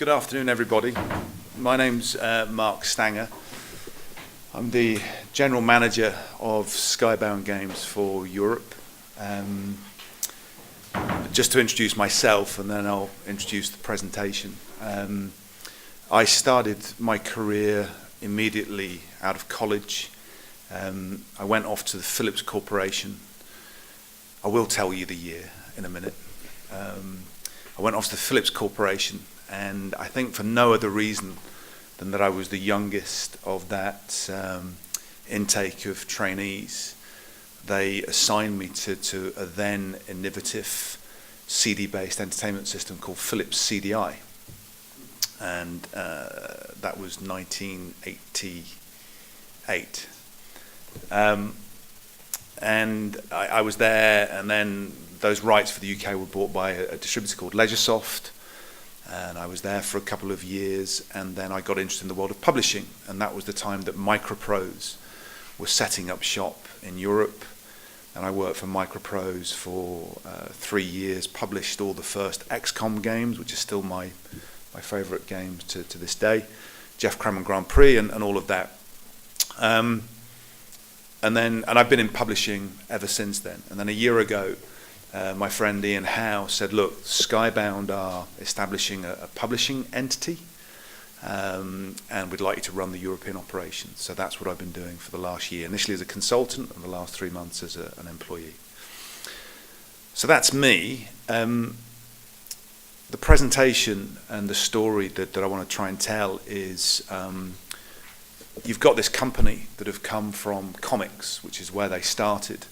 Good afternoon, everybody. My name's Mark Stanger. I'm the General Manager of Skybound Games for Europe. Just to introduce myself, and then I'll introduce the presentation. I started my career immediately out of college. I went off to the Philips Corporation. I will tell you the year in a minute. I went off to the Philips Corporation, and I think for no other reason than that I was the youngest of that intake of trainees. They assigned me to a then innovative CD-based entertainment system called Philips CDI, and that was 1988. And I was there, and then those rights for the UK were bought by a distributor called Leisuresoft, and I was there for a couple of years, and then I got interested in the world of publishing, and that was the time that Microprose was setting up shop in Europe, and I worked for Microprose for 3 years, published all the first XCOM games, which is still my favourite games to this day, Jeff Crammond Grand Prix and all of that. And I've been in publishing ever since then. And then a year ago, my friend Ian Howe said, look, Skybound are establishing a publishing entity, and we'd like you to run the European operations. So that's what I've been doing for the last year, initially as a consultant, and the last 3 months as an employee. So that's me. The presentation and the story that I want to try and tell is you've got this company that have come from comics, which is where they started,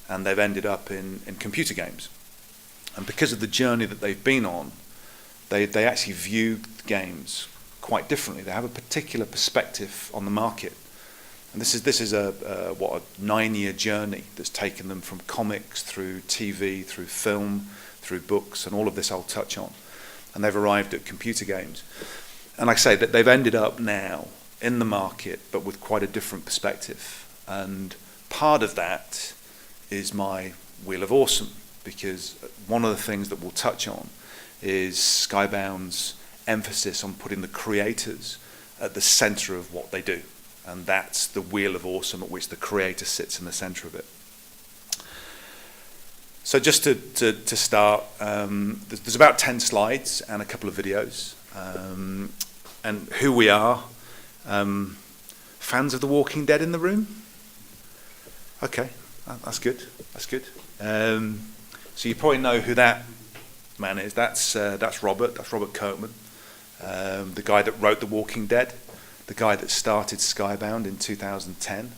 and they've ended up in computer games. And because of the journey that they've been on, they actually view games quite differently. They have a particular perspective on the market. And this is a 9-year journey that's taken them from comics through TV, through film, through books, and all of this I'll touch on. And they've arrived at computer games. And like I say, that they've ended up now in the market, but with quite a different perspective. And part of that is my Wheel of Awesome, because one of the things that we'll touch on is Skybound's emphasis on putting the creators at the center of what they do. And that's the Wheel of Awesome at which the creator sits in the center of it. So just to start, there's about 10 slides and a couple of videos. And who we are. Fans of The Walking Dead in the room? Okay, that's good. That's good. So you probably know who that man is. That's Robert. That's Robert Kirkman, the guy that wrote The Walking Dead, the guy that started Skybound in 2010.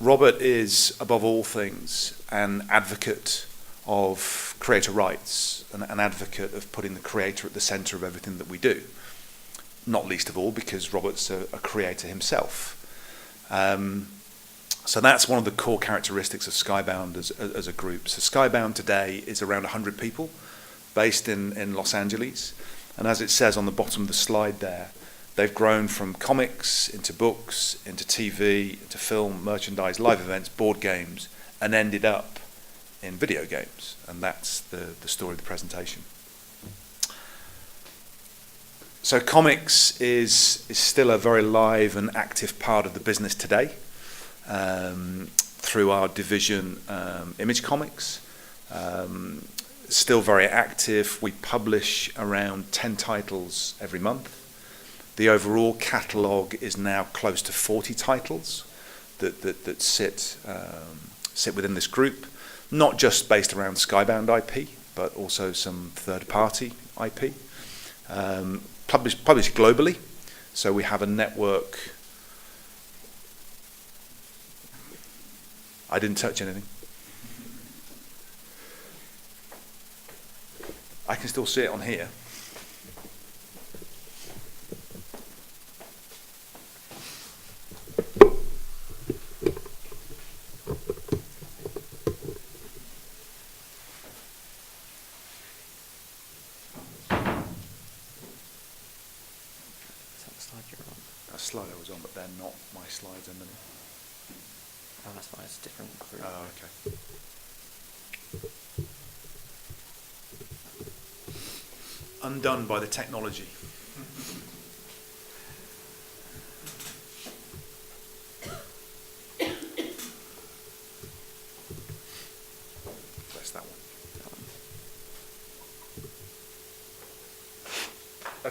Robert is, above all things, an advocate of creator rights, an advocate of putting the creator at the center of everything that we do. Not least of all because Robert's a creator himself. So that's one of the core characteristics of Skybound as a group. So Skybound today is around 100 people based in Los Angeles. And as it says on the bottom of the slide there, they've grown from comics into books, into TV, into film, merchandise, live events, board games, and ended up in video games. And that's the story of the presentation. So comics is still a very live and active part of the business today, through our division Image Comics. Still very active. We publish around 10 titles every month. The overall catalogue is now close to 40 titles that sit within this group, not just based around Skybound IP, but also some third-party IP. Published globally, so we have a network. I didn't touch anything. I can still see it on here. Slide I was on, but they're not my slides underneath. Oh, that's fine. It's different. Oh, okay. undone by the technology. Press that one.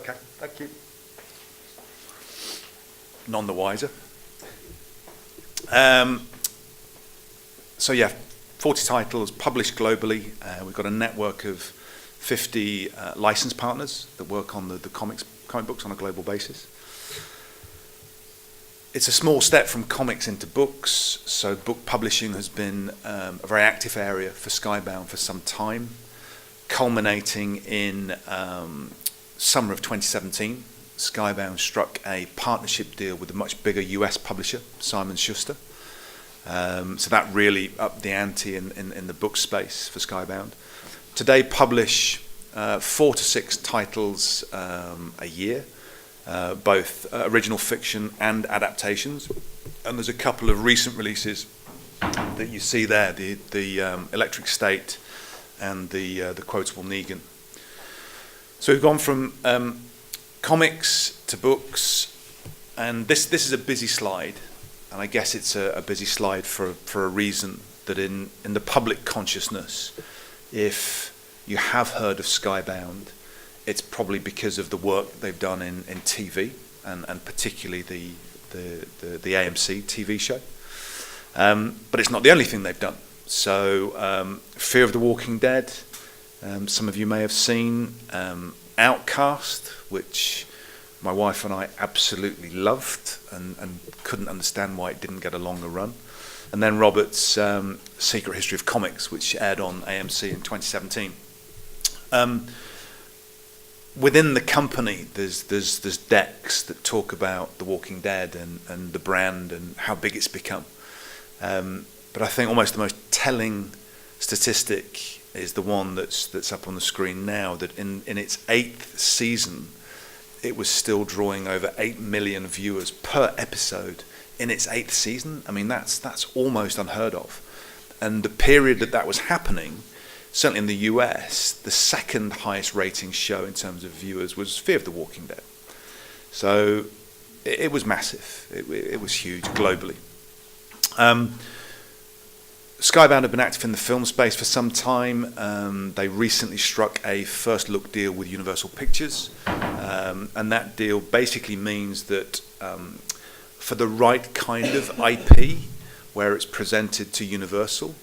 Okay, thank you. None the wiser. So yeah, 40 titles published globally. We've got a network of 50 license partners that work on the comic books on a global basis. It's a small step from comics into books, so book publishing has been a very active area for Skybound for some time, culminating in summer of 2017. Skybound struck a partnership deal with a much bigger US publisher, Simon Schuster. So that really upped the ante in the book space for Skybound. Today publish 4 to 6 titles a year, both original fiction and adaptations. And there's a couple of recent releases that you see there, the Electric State and the Quotable Negan. So we've gone from comics to books, and this is a busy slide, and I guess it's a busy slide for a reason, that in the public consciousness, if you have heard of Skybound, it's probably because of the work they've done in TV, and particularly the AMC TV show. But it's not the only thing they've done. So Fear of the Walking Dead, some of you may have seen, Outcast, which my wife and I absolutely loved and couldn't understand why it didn't get a longer run. And then Robert's Secret History of Comics, which aired on AMC in 2017. Within the company, there's decks that talk about The Walking Dead and the brand and how big it's become. But I think almost the most telling statistic is the one that's up on the screen now, that in its 8th season, it was still drawing over 8 million viewers per episode in its 8th season. I mean, that's almost unheard of. And the period that was happening, certainly in the US, the second highest rating show in terms of viewers was Fear of the Walking Dead. So it was massive. It was huge globally. Skybound have been active in the film space for some time. They recently struck a first look deal with Universal Pictures, and that deal basically means that for the right kind of IP, where it's presented to Universal,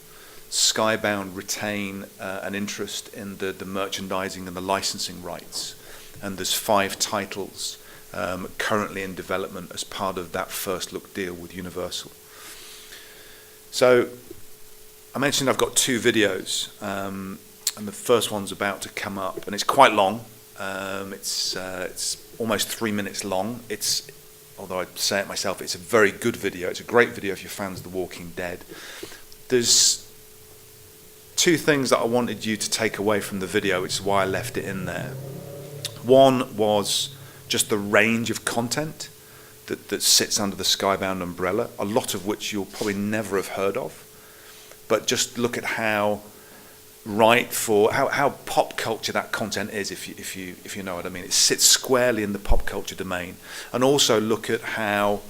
Skybound retain an interest in the merchandising and the licensing rights. And there's 5 titles currently in development as part of that first look deal with Universal. So I mentioned I've got 2 videos, and the first one's about to come up, and it's quite long. It's almost 3 minutes long. Although I say it myself, it's a very good video. It's a great video if you're fans of The Walking Dead. There's 2 things that I wanted you to take away from the video, which is why I left it in there. One was just the range of content that sits under the Skybound umbrella, a lot of which you'll probably never have heard of. But just look at how pop culture that content is, if you know what I mean. It sits squarely in the pop culture domain. And also look at how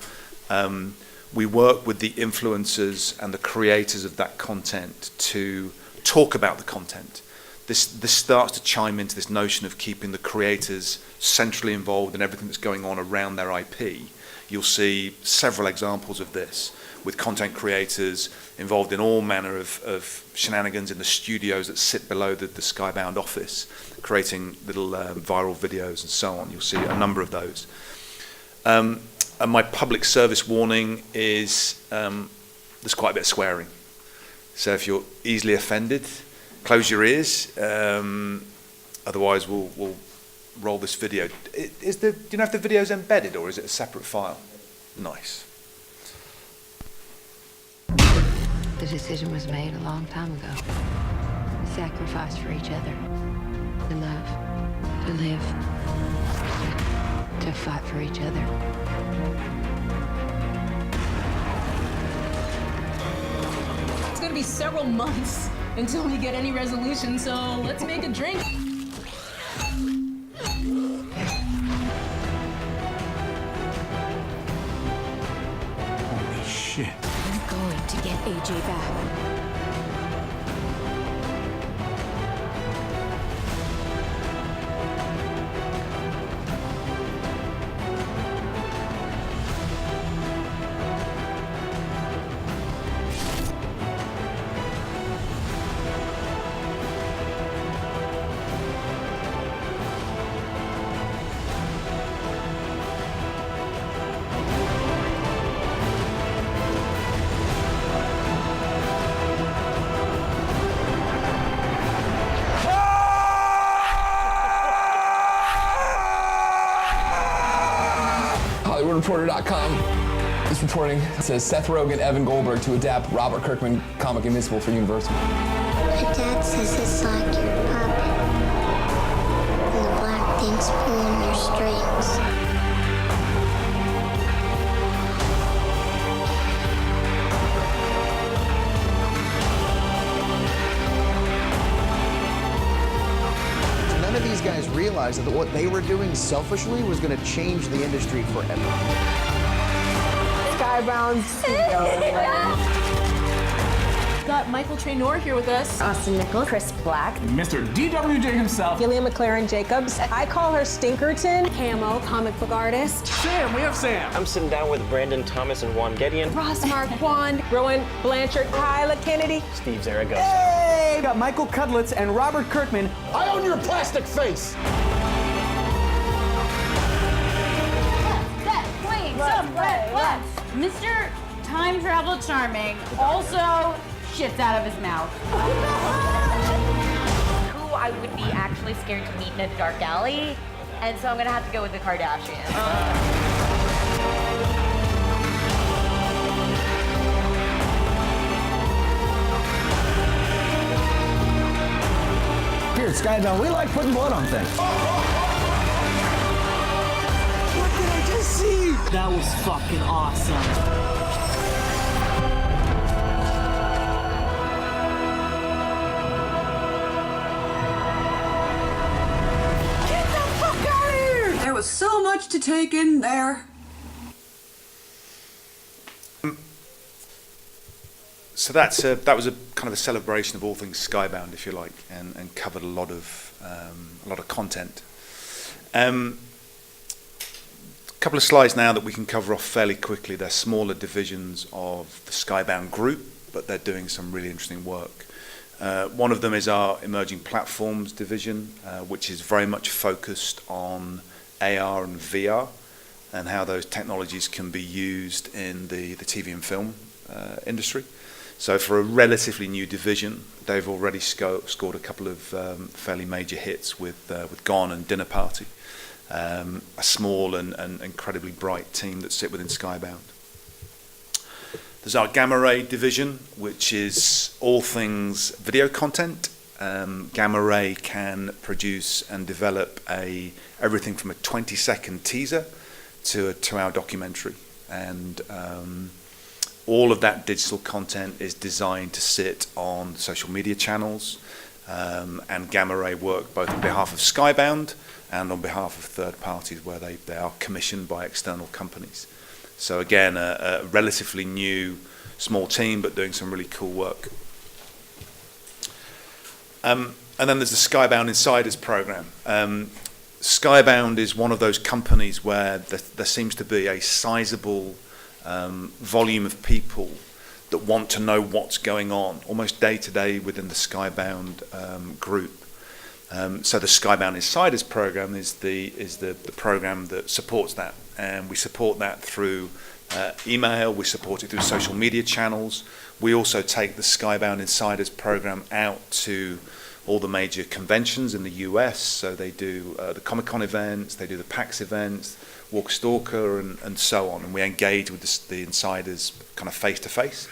we work with the influencers and the creators of that content to talk about the content. This starts to chime into this notion of keeping the creators centrally involved in everything that's going on around their IP. You'll see several examples of this, with content creators involved in all manner of shenanigans in the studios that sit below the Skybound office, creating little viral videos and so on. You'll see a number of those. And my public service warning is there's quite a bit of swearing. So if you're easily offended, close your ears. Otherwise, we'll roll this video. Do you know if the video's embedded or is it a separate file? Nice. The decision was made a long time ago. We sacrificed for each other. To love, to live, to fight for each other. It's gonna be several months until we get any resolution, so let's make a drink. AJ back. HollywoodReporter.com is reporting, it says Seth Rogen, Evan Goldberg to adapt Robert Kirkman comic Invincible for Universal. My dad says it's like your puppet. And the black thing's pulling your strings. None of these guys realized that what they were doing selfishly was going to change the industry forever. Skybound Got Michael Traynor here with us. Austin Nichols, Chris Black, Mr. DWJ himself. Gillian McLaren Jacobs. I call her Stinkerton. Camo, comic book artist. Sam, we have Sam. I'm sitting down with Brandon Thomas and Juan Gedeon. Ross Marquand, Rowan Blanchard, Kyla Kennedy. Steve Zaragoza. Hey, got Michael Cudlitz and Robert Kirkman. I own your plastic face! Mr. Time Travel Charming also shits out of his mouth. Who I would be actually scared to meet in a dark alley, and so I'm gonna have to go with the Kardashians. Here at Skybound, we like putting blood on things. What did I just see? That was fucking awesome. There was so much to take in there. So that was a kind of a celebration of all things Skybound, if you like, and covered a lot of content. A couple of slides now that we can cover off fairly quickly. They're smaller divisions of the Skybound group, but they're doing some really interesting work. One of them is our emerging platforms division, which is very much focused on AR and VR and how those technologies can be used in the TV and film industry. So for a relatively new division, they've already scored a couple of fairly major hits with Gone and Dinner Party, a small and incredibly bright team that sit within Skybound. There's our Gamma Ray division, which is all things video content. Gamma Ray can produce and develop everything from a 20-second teaser to a 2-hour documentary, and all of that digital content is designed to sit on social media channels, and Gamma Ray work both on behalf of Skybound and on behalf of third parties where they are commissioned by external companies. So again, a relatively new small team, but doing some really cool work. And then there's the Skybound Insiders program. Skybound is one of those companies where there seems to be a sizable volume of people that want to know what's going on almost day to day within the Skybound group. So the Skybound Insiders program is the program that supports that, and we support that through email. We support it through social media channels. We also take the Skybound Insiders program out to all the major conventions in the US. So they do the Comic-Con events, they do the PAX events, Walk Stalker, and so on. And we engage with the insiders kind of face to face.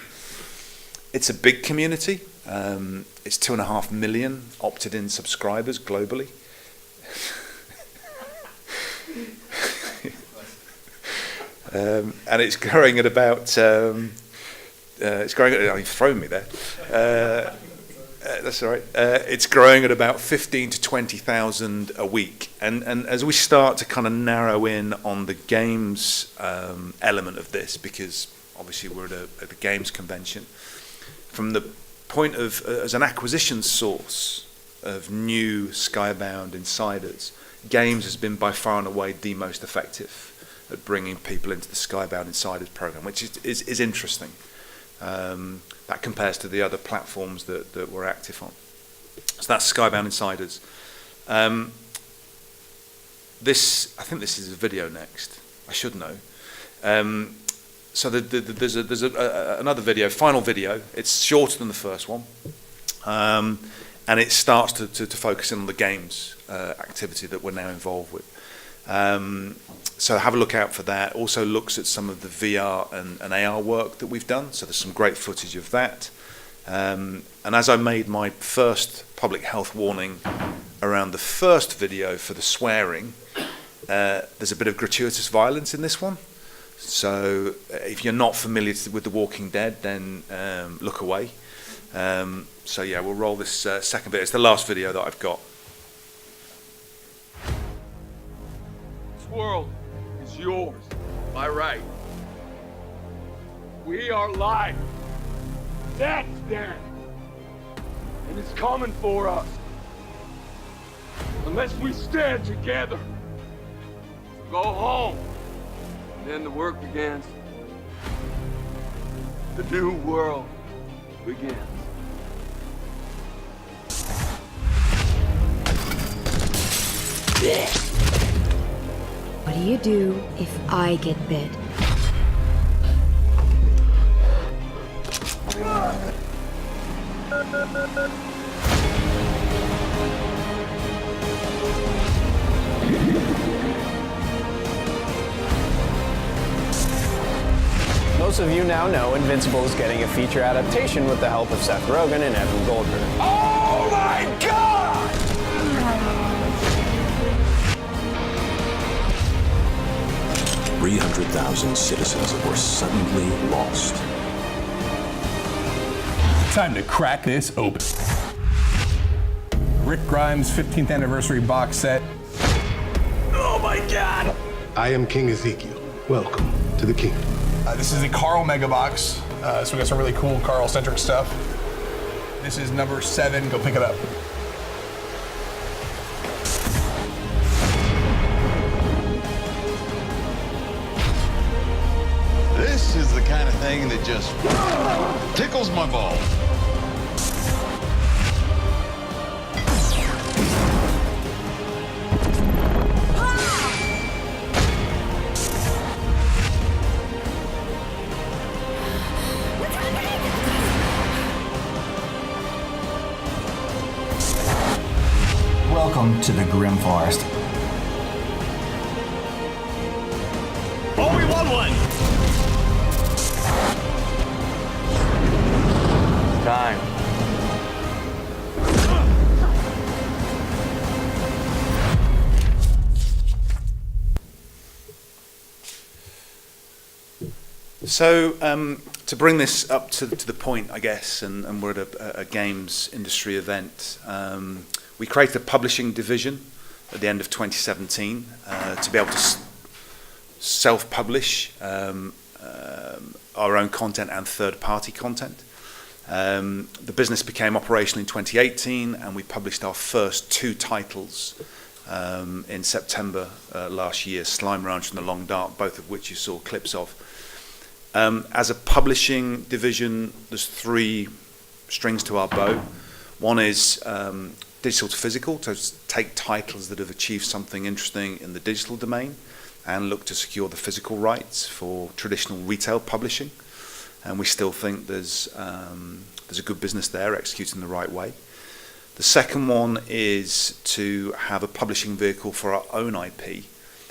It's a big community. It's 2.5 million opted-in subscribers globally. And it's growing at about. It's growing at. You've thrown me there. That's all right. It's growing at about 15 to 20,000 a week, and as we start to kind of narrow in on the games element of this, because obviously we're at a games convention, from the point of, as an acquisition source of new Skybound insiders, Games has been by far and away the most effective at bringing people into the Skybound Insiders program, which is interesting. That compares to the other platforms that we're active on. So that's Skybound Insiders. I think this is a video next. I should know. So there's another video, final video. It's shorter than the first one, and it starts to focus in on the games activity that we're now involved with. So have a look out for that. Also looks at some of the VR and AR work that we've done. So there's some great footage of that. And as I made my first public health warning around the first video for the swearing, there's a bit of gratuitous violence in this one. So if you're not familiar with The Walking Dead, then look away. So yeah, we'll roll this second video. It's the last video that I've got. This world is yours by right. We are life. That's dead. And it's coming for us. Unless we stand together. Go home. And then the work begins. The new world begins. What do you do if I get bit? Most of you now know Invincible is getting a feature adaptation with the help of Seth Rogen and Evan Goldberg. Oh my God! 300,000 citizens were suddenly lost. Time to crack this open. Rick Grimes' 15th anniversary box set. Oh my God! I am King Ezekiel. Welcome to the kingdom. This is the Carl Mega Box. So we got some really cool Carl-centric stuff. This is number 7. Go pick it up. This is the kind of thing that just tickles my balls. Welcome to the Grim Forest. Oh, we won one! Time. So to bring this up to the point, I guess, and we're at a games industry event, we created a publishing division at the end of 2017 to be able to self-publish our own content and third-party content. The business became operational in 2018, and we published our first 2 titles in September last year, Slime Ranch and The Long Dark, both of which you saw clips of. As a publishing division, there's 3 strings to our bow. One is digital to physical, to take titles that have achieved something interesting in the digital domain and look to secure the physical rights for traditional retail publishing. And we still think there's a good business there, executing the right way. The second one is to have a publishing vehicle for our own IP.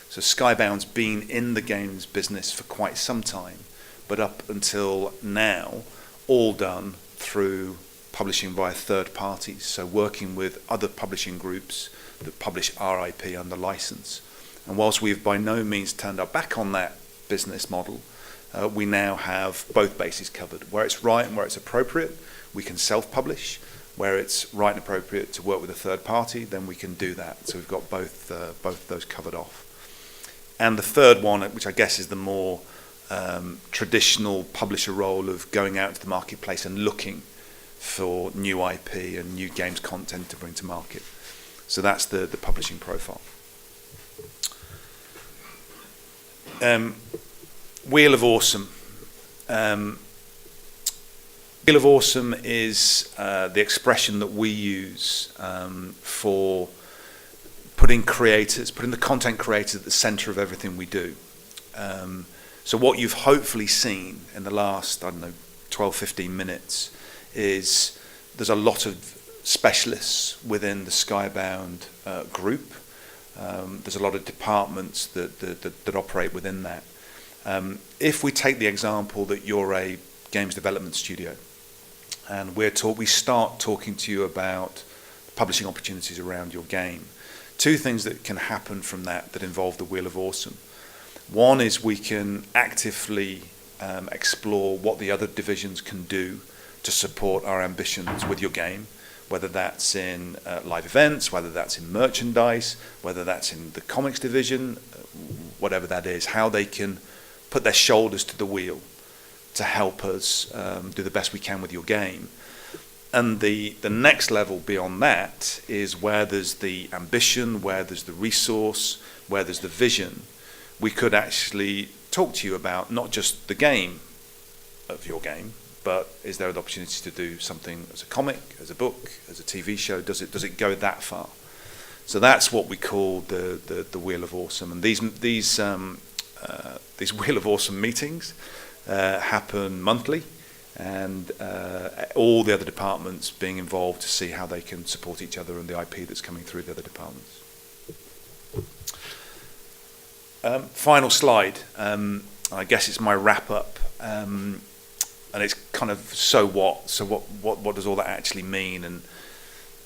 So Skybound's been in the games business for quite some time, but up until now, all done through publishing via third parties, so working with other publishing groups that publish our IP under license. And whilst we've by no means turned our back on that business model, we now have both bases covered. Where it's right and where it's appropriate, we can self-publish. Where it's right and appropriate to work with a third party, then we can do that. So we've got both of those covered off. And the third one, which I guess is the more traditional publisher role of going out to the marketplace and looking for new IP and new games content to bring to market. So that's the publishing profile. Wheel of Awesome. Wheel of Awesome is the expression that we use for putting the content creators at the center of everything we do. So what you've hopefully seen in the last, 12, 15 minutes is there's a lot of specialists within the Skybound group. There's a lot of departments that operate within that. If we take the example that you're a games development studio, and we start talking to you about publishing opportunities around your game, two things that can happen from that involve the Wheel of Awesome. One is we can actively explore what the other divisions can do to support our ambitions with your game, whether that's in live events, whether that's in merchandise, whether that's in the comics division, whatever that is, how they can put their shoulders to the wheel to help us do the best we can with your game. And the next level beyond that is where there's the ambition, where there's the resource, where there's the vision. We could actually talk to you about not just the game of your game, but is there an opportunity to do something as a comic, as a book, as a TV show? Does it go that far? So that's what we call the Wheel of Awesome. And these Wheel of Awesome meetings happen monthly, and all the other departments being involved to see how they can support each other and the IP that's coming through the other departments. Final slide. I guess it's my wrap up. And it's kind of, so what? So what does all that actually mean? And,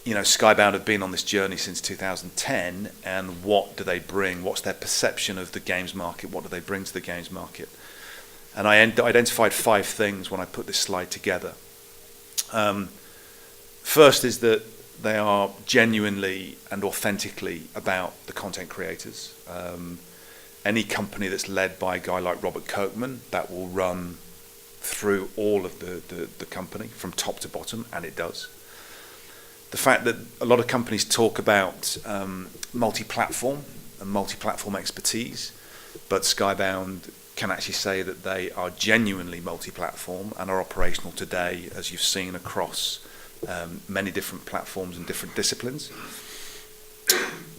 Skybound have been on this journey since 2010, and what do they bring? What's their perception of the games market? What do they bring to the games market? And I identified 5 things when I put this slide together. First is that they are genuinely and authentically about the content creators. Any company that's led by a guy like Robert Kirkman, that will run through all of the company from top to bottom, and it does. The fact that a lot of companies talk about multi-platform and multi-platform expertise, but Skybound can actually say that they are genuinely multi-platform and are operational today, as you've seen, across many different platforms and different disciplines.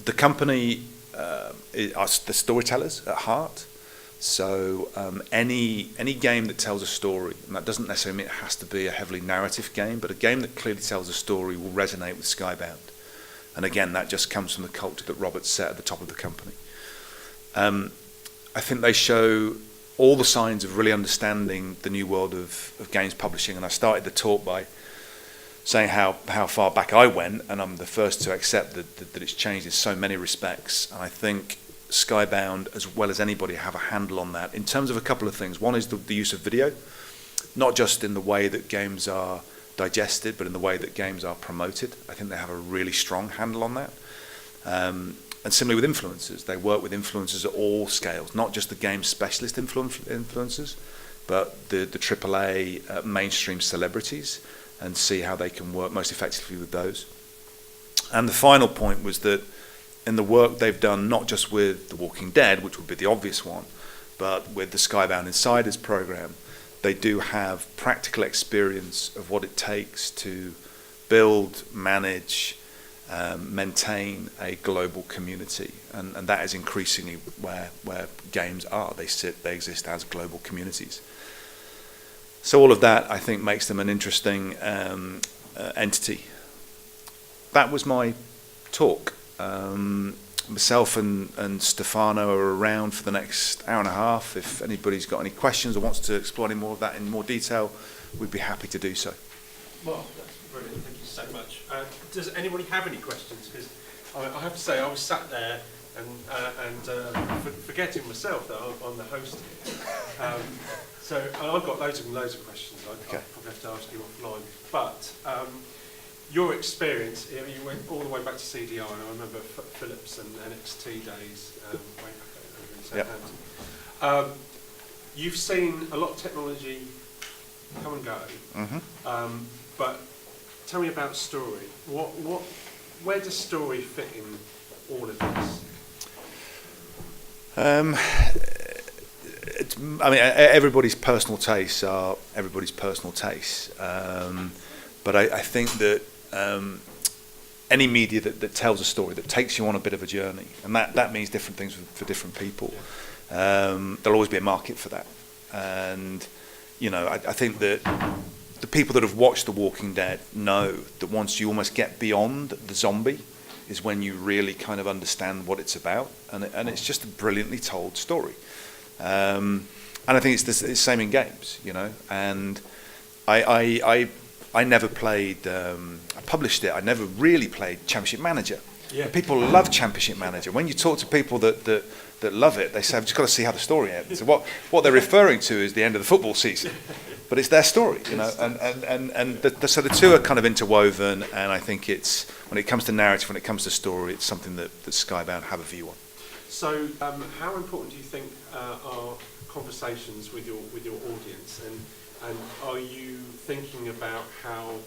The company are the storytellers at heart. So any game that tells a story, and that doesn't necessarily mean it has to be a heavily narrative game, but a game that clearly tells a story will resonate with Skybound. And again, that just comes from the culture that Robert set at the top of the company. I think they show all the signs of really understanding the new world of games publishing. And I started the talk by saying how far back I went, and I'm the first to accept that it's changed in so many respects. And I think Skybound, as well as anybody, have a handle on that in terms of a couple of things. One is the use of video, not just in the way that games are digested, but in the way that games are promoted. I think they have a really strong handle on that. And similarly with influencers, they work with influencers at all scales, not just the game specialist influencers, but the AAA mainstream celebrities, and see how they can work most effectively with those. And the final point was that in the work they've done, not just with The Walking Dead, which would be the obvious one, but with the Skybound Insiders program, they do have practical experience of what it takes to build, manage, maintain a global community. And that is increasingly where games are. They exist as global communities. So all of that, I think, makes them an interesting entity. That was my talk. Myself and Stefano are around for the next hour and a half. If anybody's got any questions or wants to explore any more of that in more detail, we'd be happy to do so. Well, that's brilliant. Thank you so much. Does anybody have any questions? Because I have to say, I was sat there and forgetting myself that I'm the host here. So I've got loads of questions. I'll probably have to ask you offline. But your experience, you went all the way back to CDI, and I remember Philips and NXT days way back over in Southampton. You've seen a lot of technology come and go, but tell me about story. Where does story fit in all of this? I mean, everybody's personal tastes are everybody's personal tastes, but I think that any media that tells a story, that takes you on a bit of a journey, and that means different things for different people. There'll always be a market for that, and I think that the people that have watched The Walking Dead know that once you almost get beyond the zombie is when you really kind of understand what it's about, and it's just a brilliantly told story. And I think it's the same in games, and I never played, I published it, I never really played Championship Manager. Yeah. But people love Championship Manager. When you talk to people that love it, they say, I've just got to see how the story ends. So what they're referring to is the end of the football season. But it's their story, so the two are kind of interwoven, and I think it's, when it comes to narrative, when it comes to story, it's something that Skybound have a view on. So, how important do you think are conversations with your audience, and are you thinking about how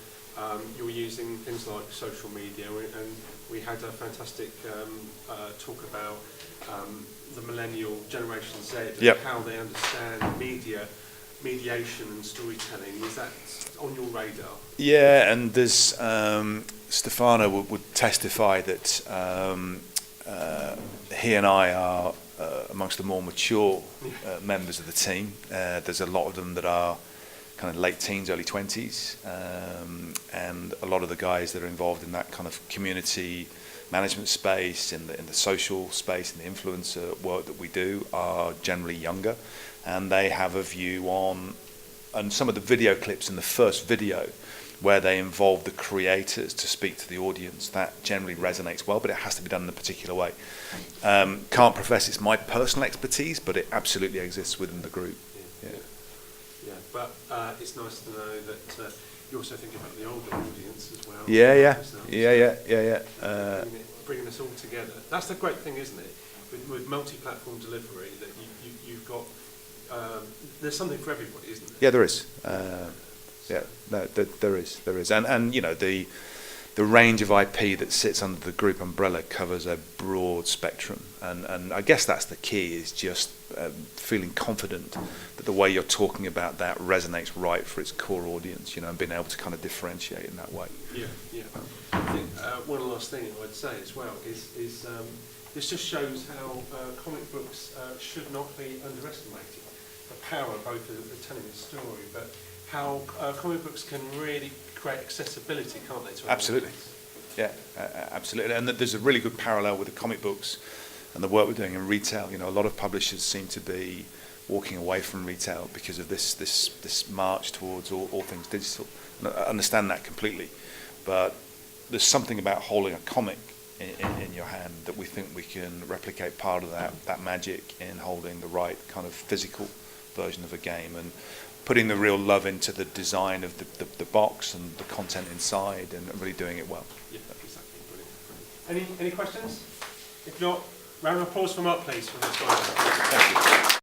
you're using things like social media? And we had a fantastic talk about the millennial Generation Z and how they understand mediation and storytelling. Is that on your radar? Yeah, and there's Stefano would testify that he and I are amongst the more mature members of the team. There's a lot of them that are kind of late teens, early 20s, and a lot of the guys that are involved in that kind of community management space, in the social space, in the influencer work that we do, are generally younger, and they have a view on, and some of the video clips in the first video where they involve the creators to speak to the audience, that generally resonates well, but it has to be done in a particular way. Can't profess it's my personal expertise, but it absolutely exists within the group. Yeah, but it's nice to know that you also think about the older audience as well. Bringing us all together. That's the great thing, isn't it? With multi-platform delivery, that you've got, there's something for everybody, isn't there? Yeah, there is. There is, and the range of IP that sits under the group umbrella covers a broad spectrum, and I guess that's the key, is just feeling confident that the way you're talking about that resonates right for its core audience, and being able to kind of differentiate in that way. Yeah. I think one last thing I'd say as well is this just shows how comic books should not be underestimated. The power both of telling a story, but how comic books can really create accessibility, can't they? To absolutely, absolutely. And there's a really good parallel with the comic books and the work we're doing in retail. A lot of publishers seem to be walking away from retail because of this march towards all things digital. And I understand that completely, but there's something about holding a comic in your hand that we think we can replicate part of that magic in holding the right kind of physical version of a game, and putting the real love into the design of the box and the content inside, and really doing it well. Yeah, exactly. Brilliant. Any questions? If not, round of applause from up, please, for this one. Thank you.